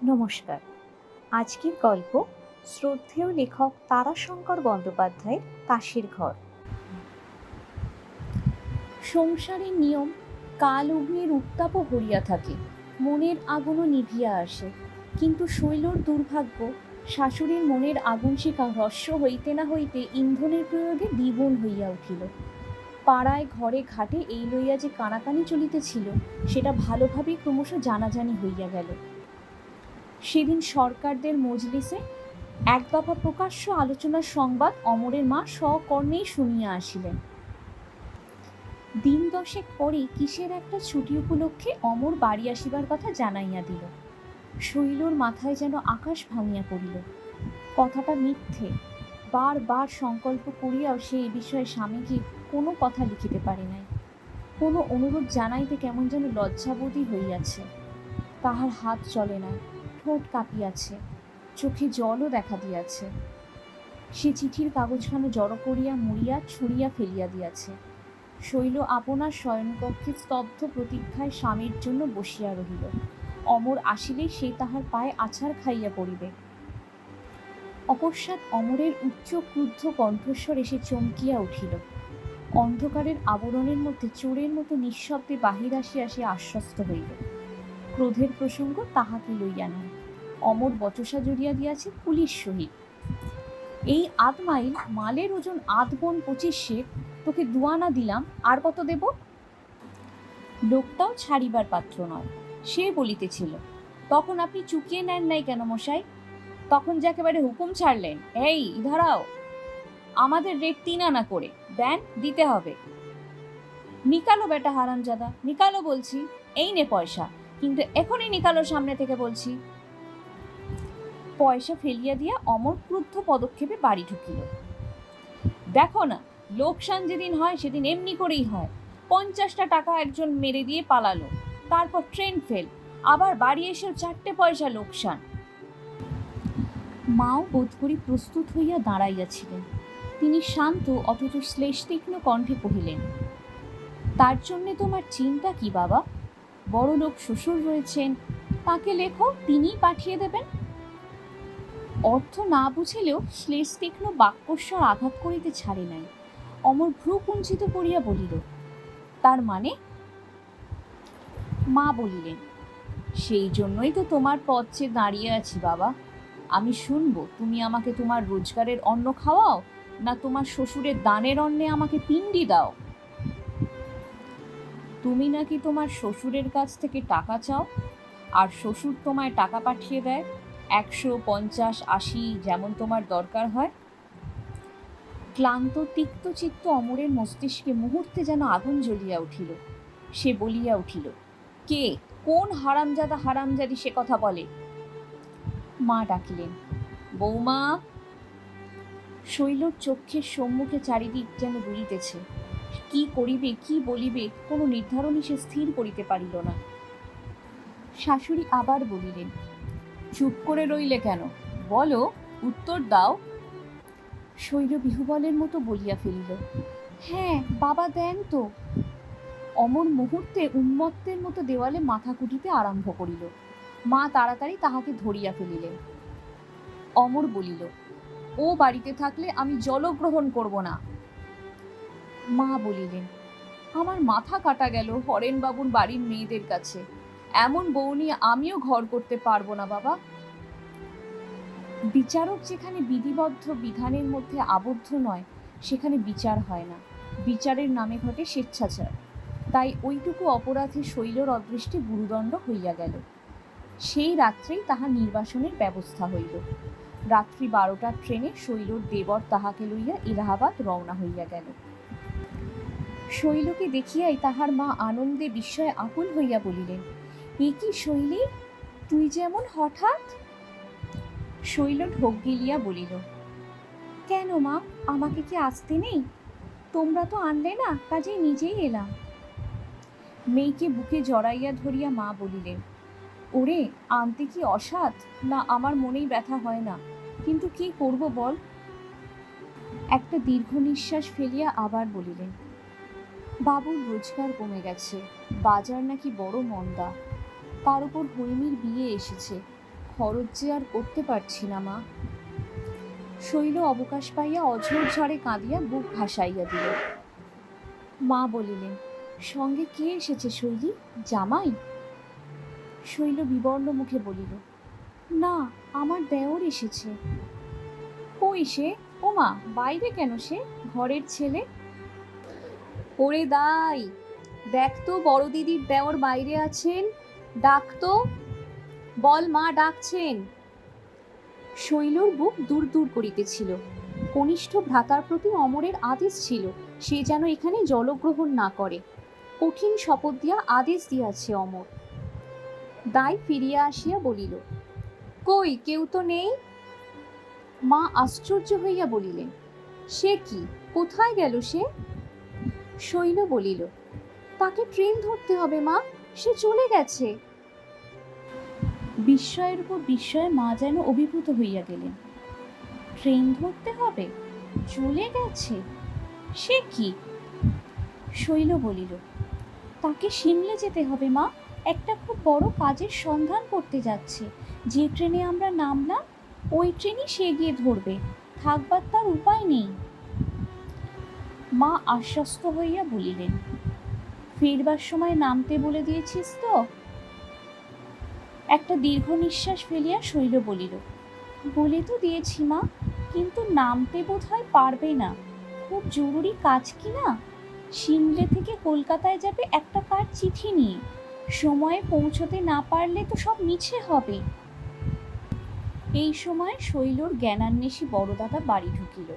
নমস্কার। আজকের গল্প শ্রদ্ধেয় লেখক তারাশঙ্কর বন্দ্যোপাধ্যায়ের তাসের ঘর। সংসারের নিয়ম, কাল অগ্নির উত্তাপও হরিয়া থাকে, মনের আগুনও নিভিয়া আসে, কিন্তু শৈলর দুর্ভাগ্য, শাশুড়ির মনের আগুন শিখা হ্রস্ব হইতে না হইতে ইন্ধনের প্রয়োগে দ্বিগুণ হইয়া উঠিল। পাড়ায় ঘরে ঘাটে এই লইয়া যে কানাকানি চলিতেছিল, সেটা ভালোভাবেই ক্রমশ জানাজানি হইয়া গেল। সেদিন সরকারদের মজলিসে এক দফা প্রকাশ্য আলোচনার সংবাদ অমরের মা স্বকর্ণেই শুনিয়া আসিলেন। দিন দশেক পরে কিসের একটা ছুটি উপলক্ষে অমর বাড়ি আসিবার কথা জানাইয়া দিল। শৈলর মাথায় যেন আকাশ ভাঙিয়া পড়িল। কথাটা মিথ্যে, বারবার সংকল্প করিয়াও সে এ বিষয়ে স্বামীকে কোনো কথা লিখিতে পারে নাই। কোনো অনুরোধ জানাইতে কেমন যেন লজ্জাবোধই হইয়াছে। তাহার হাত চলে না, ঠোঁট কাঁপিয়াছে, চোখে জলও দেখা দিয়াছে। সে চিঠির কাগজখানা জড়ো করিয়া মুড়িয়া ছুঁড়িয়া ফেলিয়া দিয়াছে। শৈল আপনার শয়নকক্ষে স্তব্ধ প্রতীক্ষায় স্বামীর জন্য বসিয়া রহিল। অমর আসিলেই সে তাহার পায়ে আছাড় খাইয়া পড়িবে। অকস্মাৎ অমরের উচ্চ ক্রুদ্ধ কণ্ঠস্বর এসে চমকিয়া উঠিল। অন্ধকারের আবরণের মধ্যে চোরের মতো নিঃশব্দে বাহির আসিয়া সে আশ্বস্ত হইল। ক্রোধের প্রসঙ্গ তাহাকে লইয়া নয়, অমর বচসা জড়িয়া দিয়াছে পুলিশ সহিত। এই ৮ মাইল মালের ওজন ৮ বন ২৫ তোকে ২ আনা দিলাম, আর কত দেব? লোকটাও ছাড়িবার পাত্র নয়। সে বলিতেছিল, তখন আপনি চুকিয়ে নেন নাই কেন মশাই? তখন যে একেবারে হুকুম ছাড়লেন, এই ধরাও, আমাদের রেট ৩ আনা করে দেন, দিতে হবে। নিকালো বেটা হারামজাদা, নিকালো বলছি, এই নে পয়সা, কিন্তু এখনই নিকালো সামনে থেকে বলছি। পয়সা ফেলিয়া দিয়া অমর ক্রুদ্ধ পদক্ষেপে বাড়ি ঢুকিল। দেখো না, লোকসান যেদিন হয় সেদিন এমনি করেই হয়। ৫০টা টাকা একজন মেরে দিয়ে পালালো, তারপর ট্রেন ফেল, আবার বাড়ি এসেও ৪টে পয়সা লোকসান। মাও বোধ করি প্রস্তুত হইয়া দাঁড়াইয়াছিলেন। তিনি শান্ত অথচ শ্লেষতীক্ষ্ণ কণ্ঠে কহিলেন, তার জন্যে তোমার চিন্তা কি বাবা? বড় লোক শ্বশুর রয়েছেন, তাকে লেখো, তিনিই পাঠিয়ে দেবেন। অর্থ না বুঝিলেও শ্লেষতীক্ষ্ণ বাক্যস্বর আঘাত করিতে ছাড়ে নাই। অমর ভ্রু কুঞ্চিত করিয়া বলিল, তার মানে? মা বলিলেন, সেই জন্যই তো তোমার পথ চেয়ে দাঁড়িয়ে আছি বাবা। আমি শুনবো তুমি আমাকে তোমার রোজগারের অন্ন খাওয়াও, না তোমার শ্বশুরের দানের অন্নে আমাকে পিণ্ডি দাও। তুমি নাকি তোমার শ্বশুরের কাছ থেকে টাকা চাও, আর শ্বশুর তোমায় টাকা পাঠিয়ে দেয়, ১০০, ৫০, ৮০ যেমন তোমার দরকার হয়। ক্লান্ত তিক্ত চিত্ত অমরের মস্তিষ্কে মুহূর্তে যেন আগুন জ্বলিয়া উঠিল। সে বলিয়া উঠিল, কে, কোন হারামজাদা হারামজাদি সে কথা বলে? মা ডাকিলেন, বৌমা। শৈলর চক্ষের সম্মুখে চারিদিক যেন দুলিতেছে। কি করিবে, কি বলিবে, কোনো নির্ধারণই সে স্থির করিতে পারিল না। শাশুড়ি আবার বলিলেন, চুপ করে রইলে কেন, বলো, উত্তর দাও। শৈল বিহুবলের মতো বলিয়া ফেলিল, হ্যাঁ বাবা দেন তো। অমর মুহূর্তে উন্মত্তের মতো দেওয়ালে মাথা কুটিতে আরম্ভ করিল। মা তাড়াতাড়ি তাহাকে ধরিয়া ফেলিলেন। অমর বলিল, ও বাড়িতে থাকলে আমি জলগ্রহণ করব না। মা বলিলেন, আমার মাথা কাটা গেল হরেনবাবুর বাড়ির মেয়েদের কাছে, এমন বউ নিয়ে আমিও ঘর করতে পারবো না বাবা। বিচারক যেখানে বিধিবদ্ধ বিধানের মধ্যে আবদ্ধ নয়, সেখানে বিচার হয় না, বিচারের নামে ঘটে স্বেচ্ছাচার। তাই ওইটুকু অপরাধে শৈলর অদৃষ্টে গুরুদণ্ড হইয়া গেল। সেই রাত্রেই তাহার নির্বাসনের ব্যবস্থা হইল। রাত্রি ১২টার ট্রেনে শৈলর দেবর তাহাকে লইয়া এলাহাবাদ রওনা হইয়া গেল। শৈলকে দেখিয়াই তাহার মা আনন্দে বিস্ময়ে আকুল হইয়া বলিলেন, এ কি শৈলী, তুই যেমন হঠাৎ? শৈল ঢোক গিলিয়া বলিল, কেন মা, আমাকে কি আসতে নেই? তোমরা তো আনলে না, কাজেই নিজেই এলাম। মেয়েকে বুকে জড়াইয়া ধরিয়া মা বলিলেন, ওরে, আনতে কি অসাধ না, আমার মনেই ব্যথা হয় না, কিন্তু কি করব বল। একটা দীর্ঘ নিঃশ্বাস ফেলিয়া আবার বলিলেন, বাবুর রোজগার কমে গেছে, বাজার নাকি বড় মন্দা, তার উপর হৈমির বিয়ে এসেছে, খরচ যে আর করতে পারছি না মা। শৈল অবকাশ পাইয়া অঝোর ঝড়ে কাঁদিয়া বুক ভাসাইয়া দিল। মা বলিলেন, সঙ্গে কে এসেছে শৈলী? জামাই? শৈল বিবর্ণ মুখে বলিল, না, আমার দেওর এসেছে। কই সে? ও মা, বাইরে কেন সে? ঘরের ছেলে। ওরে দাই, দেখ তো বড় দিদির দেওর বাইরে আছেন, ডাক তো, বল মা ডাকছেন। শৈলর বুক দূর দূর করিতেছিল। কনিষ্ঠ ভ্রাতার প্রতি অমরের আদেশ ছিল সে যেন এখানে জলগ্রহণ না করে। কঠিন শপথ দিয়া আদেশ দিয়াছে অমর। দাই ফিরিয়া আসিয়া বলিল, কই, কেউ তো নেই। মা আশ্চর্য হইয়া বলিলেন, সে কি, কোথায় গেল সে? শৈল বলিল, তাকে ট্রেন ধরতে হবে মা, সে চলে গেছে। বিস্ময়ের উপর বিস্ময়ে মা যেন অভিভূত হইয়া গেলেন। ট্রেন ধরতে হবে? চলে গেছে? সে কি? শৈল বলিল, তাকে সিমলে যেতে হবে মা, একটা খুব বড় কাজের সন্ধান করতে যাচ্ছে। যে ট্রেনে আমরা নামলাম ওই ট্রেনই সে গিয়ে ধরবে, থাকবার তার উপায় নেই। মা আশ্বস্ত হইয়া বলিলেন, ফিরবার সময় নামতে বলে দিয়েছিস তো? একটা দীর্ঘ নিঃশ্বাস ফেলিয়া শৈল বলিল, বলে তো দিয়েছি মা, কিন্তু নামতে বোধ হয় পারবে না। খুব জরুরি কাজ কি না? সিমলে থেকে কলকাতায় যাবে একটা কার চিঠি নিয়ে। সময়ে পৌঁছতে না পারলে তো সব মিছে হবে। এই সময় শৈলর জ্ঞানান্বেষী বড়দাদা বাড়ি ঢুকিল।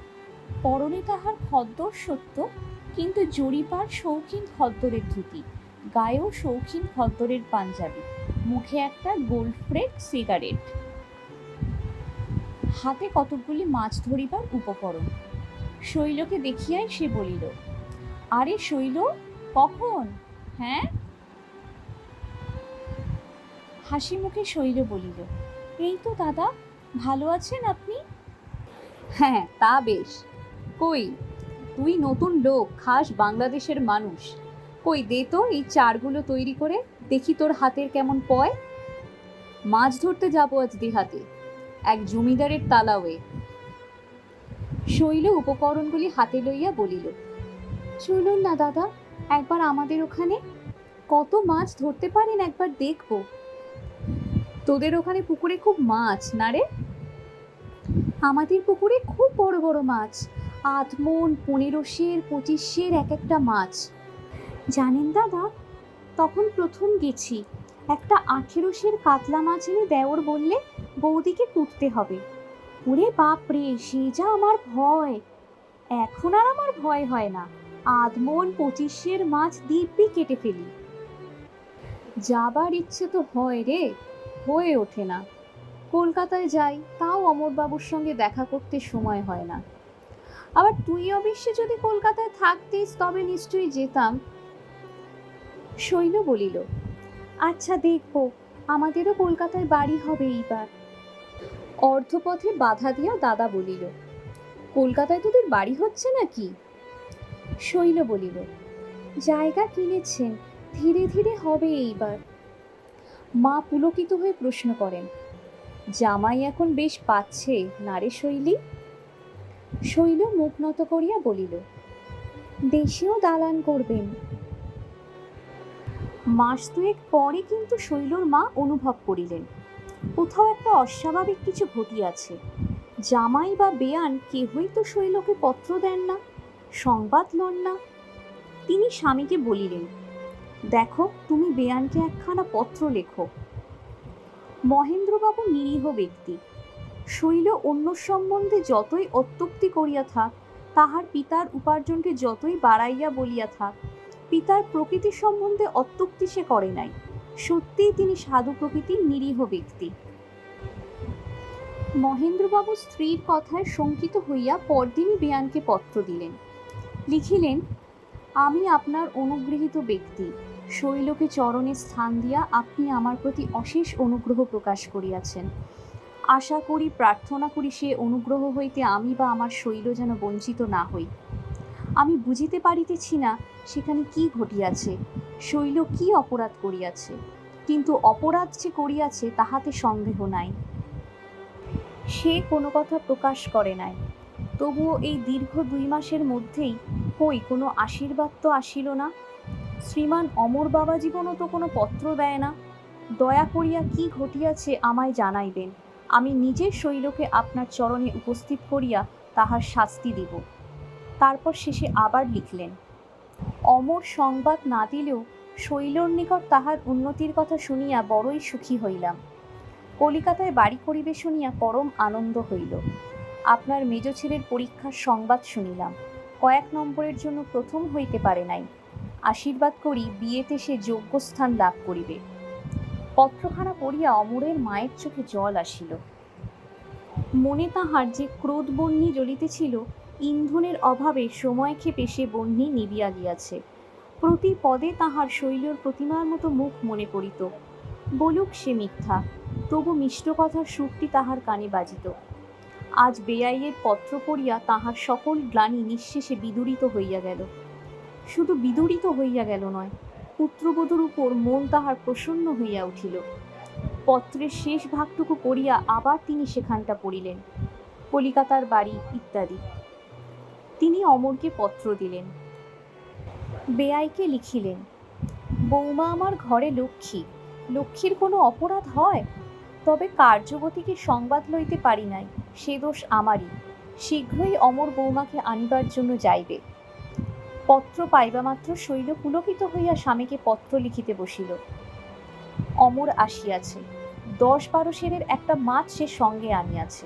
পরনে তাহার খদ্দর সত্য, কিন্তু জরিপার শৌখিন খদ্দরের ধুতি, গায়েও শৌখিন খদ্দরের পাঞ্জাবি, মুখে একটা গোল্ড ফ্রেড সিগারেট, হাতে কতকগুলি মাছ ধরিবার উপকরণ। শৈলকে দেখিয়াই সে বলিল, আরে শৈল, কখন? হ্যাঁ? হাসি মুখে শৈল বলিল, এই তো দাদা, ভালো আছেন আপনি? হ্যাঁ, তা বেশ। কই, তুই নতুন লোক, খাস বাংলাদেশের মানুষ। কই দে তো এই চারগুলো তৈরি করে, দেখি তোর হাতের কেমন পয়। মাছ ধরতে যাবো আজ দেহাতে, এক জমিদারের তালাওয়ে। শৈল উপকরণগুলি হাতে লইয়া বলিল, চলুন না দাদা, একবার আমাদের ওখানে। কত মাছ ধরতে পারেন একবার দেখবো। তোদের ওখানে পুকুরে খুব মাছ না রে? আমাদের পুকুরে খুব বড় বড় মাছ, 8 মণ, 15 সের, 25 সের এক একটা মাছ। জানেন দাদা, তখন প্রথম গেছি, একটা 18 সের কাতলা মাছ এনে দেওর বললে বৌদিকে কুটতে হবে। ওরে বাপ রে, সে যা আমার ভয়! এখন আর আমার ভয় হয় না। 8 মণ 25 সের মাছ দিব্যি কেটে ফেলি। যাবার ইচ্ছে তো হয় রে, হয়ে ওঠে না। কলকাতায় যাই, তাও অমরবাবুর সঙ্গে দেখা করতে সময় হয় না। আবার তুই অবশ্যই যদি কলকাতায় থাকতিস তবে নিশ্চয়ই যেতাম। শৈল বলিল, আচ্ছা দেখব, আমাদেরও কলকাতায় বাড়ি হবে এইবার। অর্ধপথে বাধা দিয়া দাদা বলিল, কলকাতায় তোদের বাড়ি হচ্ছে নাকি? শৈল বলিল, জায়গা কিনেছেন, ধীরে ধীরে হবে এইবার। মা পুলকিত হয়ে প্রশ্ন করেন, জামাই এখন বেশ পাচ্ছে না রে শৈলী? শৈল মুখ নত করিয়া বলিল, দেশেও দালান করবেন। মাস দুয়েক পরে কিন্তু শৈলর মা অনুভব করিলেন কোথাও একটা অস্বাভাবিক কিছু ঘটিয়াছে। জামাই বা বেয়ান কেহই তো শৈলকে পত্র দেন না, সংবাদ লন না। তিনি স্বামীকে বলিলেন, দেখো, তুমি বেয়ানকে একখানা পত্র লেখো। মহেন্দ্রবাবু নিরীহ ব্যক্তি। শৈল অন্য সম্বন্ধে যতই অত্যুক্তি করিয়া থাক, তাহার পিতার উপার্জনকে যতই বাড়াইয়া বলিয়া থাক, পিতার প্রকৃতি সম্বন্ধে অত্যুক্তি সে করে নাই। সত্যিই তিনি সাধু প্রকৃতির নিরীহ ব্যক্তি। মহেন্দ্রবাবু স্ত্রীর কথায় শঙ্কিত হইয়া পরদিনই বেয়ানকে পত্র দিলেন। লিখিলেন, আমি আপনার অনুগৃহীত ব্যক্তি। শৈলকে চরণে স্থান দিয়া আপনি আমার প্রতি অশেষ অনুগ্রহ প্রকাশ করিয়াছেন। আশা করি, প্রার্থনা করি, সে অনুগ্রহ হইতে আমি বা আমার শৈল যেন বঞ্চিত না হই। আমি বুঝিতে পারিতেছি না সেখানে কি ঘটিয়াছে, শৈল কি অপরাধ করিয়াছে, কিন্তু অপরাধ যে করিয়াছে তাহাতে সন্দেহ নাই। সে কোনো কথা প্রকাশ করে নাই। তবুও এই দীর্ঘ 2 মাসের মধ্যেই কই কোনো আশীর্বাদ তো আসিল না। শ্রীমান অমর বাবা জীবনও তো কোনো পত্র দেয় না। দয়া করিয়া কি ঘটিয়াছে আমায় জানাইবেন, আমি নিজে শৈলকে আপনার চরণে উপস্থিত করিয়া তাহার শাস্তি দিব। তারপর শেষে আবার লিখলেন, অমর সংবাদ না দিলেও শৈলর নিকট তাহার উন্নতির কথা শুনিয়া বড়ই সুখী হইলাম। কলিকাতায় বাড়ি করিবে শুনিয়া পরম আনন্দ হইল। আপনার মেজ ছেলের পরীক্ষার সংবাদ শুনিলাম, কয়েক নম্বরের জন্য প্রথম হইতে পারে নাই। আশীর্বাদ করি বিয়েতে সে যোগ্য স্থান লাভ করিবে। পত্রখানা পড়িয়া অমরের মায়ের চোখে জল আসিল। মনে তাহার যে ক্রোধ বহ্নি জ্বলিতেছিল, ইন্ধনের অভাবে সময় ক্ষেপে সে বহ্নি নিবিয়া গিয়াছে। প্রতি পদে তাহার শৈলর প্রতিমার মতো মুখ মনে পড়িত। বলুক সে মিথ্যা, তবু মিষ্ট কথার সুরটি তাহার কানে বাজিত। আজ বেয়াইয়ের পত্র পড়িয়া তাহার সকল গ্লানি নিঃশেষে বিদূরিত হইয়া গেল। শুধু বিদূরিত হইয়া গেল নয়, পুত্রবধূর উপর মন তাহার প্রসন্ন হইয়া উঠিল। পত্রের শেষ ভাগটুকু পড়িয়া আবার তিনি সেখানটা পড়িলেন, কলিকাতার বাড়ি ইত্যাদি। তিনি অমরকে পত্র দিলেন। বেয়াইকে লিখিলেন, বৌমা আমার ঘরে লক্ষ্মী, লক্ষ্মীর কোনো অপরাধ হয়? তবে কার্যবতীকে সংবাদ লইতে পারি নাই, সে দোষ আমারই। শীঘ্রই অমর বৌমাকে আনিবার জন্য যাইবে। পত্র পাইবা মাত্র শৈল পুলকিত হইয়া স্বামীকে পত্র লিখিতে বসিল। অমর আসিয়াছে, 10-12 সেরের একটা মাছ সে সঙ্গে আনিয়াছে।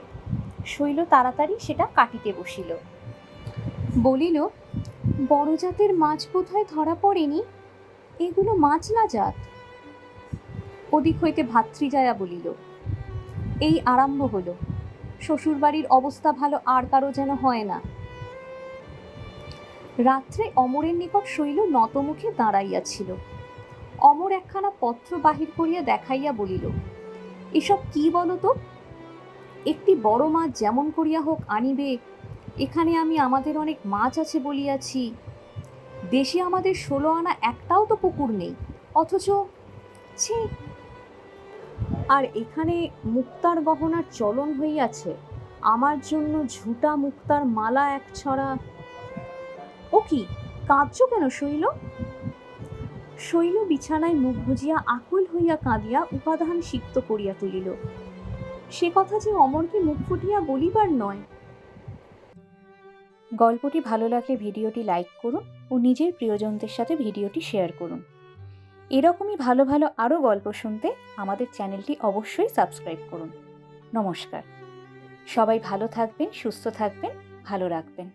শৈল তাড়াতাড়ি সেটা কাটিতে বসিল। বলিল, বড় জাতের মাছ বোধহয় ধরা পড়েনি, এগুলো মাছলা জাত। ওদিক হইতে ভাতৃজায়া বলিল, এই আরম্ভ হলো, শ্বশুরবাড়ির অবস্থা ভালো আর কারো যেন হয় না। রাত্রে অমরের নিকট শৈল নতমুখে দাঁড়াইয়াছিল। অমর একখানা পত্র বাহির করিয়া দেখাইয়া বলিল, এসব কি বলো তো? একটি বড় মাছ যেমন করিয়া হোক আনিবে, এখানে আমি আমাদের অনেক মাছ আছে বলিয়াছি। দেশে আমাদের 16 আনা একটাও তো পুকুর নেই, অথচ ছি। আর এখানে মুক্তার গহনার চলন হইয়াছে, আমার জন্য ঝুটা মুক্তার মালা 1 ছড়া। ও কি, কাঁদছ কেন শৈল? শৈল বিছানায় মুখ বুজিয়া আকুল হইয়া কাঁদিয়া উপাদান সিক্ত করিয়া তুলিল। সে কথা যে অমরকে মুখ ফুটিয়া বলিবার নয়। গল্পটি ভালো লাগলে ভিডিওটি লাইক করুন ও নিজের প্রিয়জনদের সাথে ভিডিওটি শেয়ার করুন। এরকমই ভালো ভালো আরও গল্প শুনতে আমাদের চ্যানেলটি অবশ্যই সাবস্ক্রাইব করুন। নমস্কার। সবাই ভালো থাকবেন, সুস্থ থাকবেন, ভালো রাখবেন।